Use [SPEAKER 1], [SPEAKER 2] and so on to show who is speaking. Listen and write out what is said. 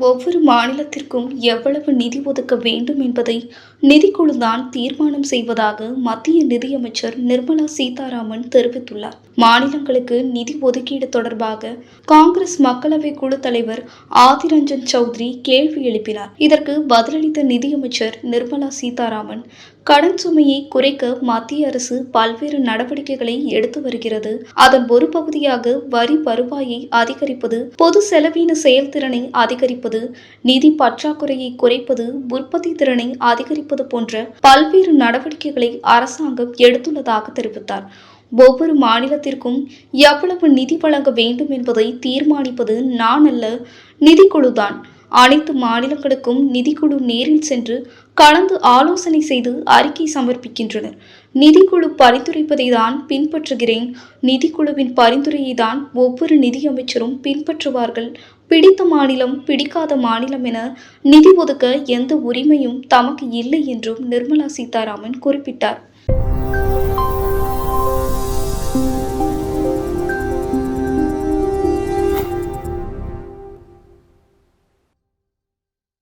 [SPEAKER 1] ஒவ்வொரு மாநிலத்திற்கும் எவ்வளவு நிதி ஒதுக்க வேண்டும் என்பதை நிதிக்குழுதான் தீர்மானம் செய்வதாக மத்திய நிதியமைச்சர் நிர்மலா சீதாராமன் தெரிவித்துள்ளார். மாநிலங்களுக்கு நிதி ஒதுக்கீடு தொடர்பாக காங்கிரஸ் மக்களவை குழு தலைவர் ஆதிர் ரஞ்சன் சௌத்ரி கேள்வி எழுப்பினார். இதற்கு பதிலளித்த நிதியமைச்சர் நிர்மலா சீதாராமன், கடன் சுமையை குறைக்க மத்திய அரசு பல்வேறு நடவடிக்கைகளை எடுத்து வருகிறது. அதன் ஒரு பகுதியாக வரி வருவாயை அதிகரிப்பது, பொது செலவின செயல்திறனை அதிகரிப்பது, நிதி பற்றாக்குறையை குறைப்பது, உற்பத்தி திறனை அதிகரிப்பது போன்ற பல்வேறு நடவடிக்கைகளை அரசாங்கம் எடுத்துள்ளதாக தெரிவித்தார். ஒவ்வொரு மாநிலத்திற்கும் எவ்வளவு நிதி வழங்க வேண்டும் என்பதை தீர்மானிப்பது நான் அல்ல, நிதிக்குழுதான். அனைத்து மாநிலங்களுக்கும் நிதிக்குழு நேரில் சென்று கலந்து ஆலோசனை செய்து அறிக்கை சமர்ப்பிக்கின்றனர். நிதிக்குழு பரிந்துரைப்பதை தான் பின்பற்றுகிறேன். நிதிக்குழுவின் பரிந்துரையை தான் ஒவ்வொரு நிதியமைச்சரும் பின்பற்றுவார்கள். பிடித்த மாநிலம், பிடிக்காத மாநிலம் என நிதி ஒதுக்க எந்த உரிமையும் தமக்கு இல்லை என்றும் நிர்மலா சீதாராமன் குறிப்பிட்டார்.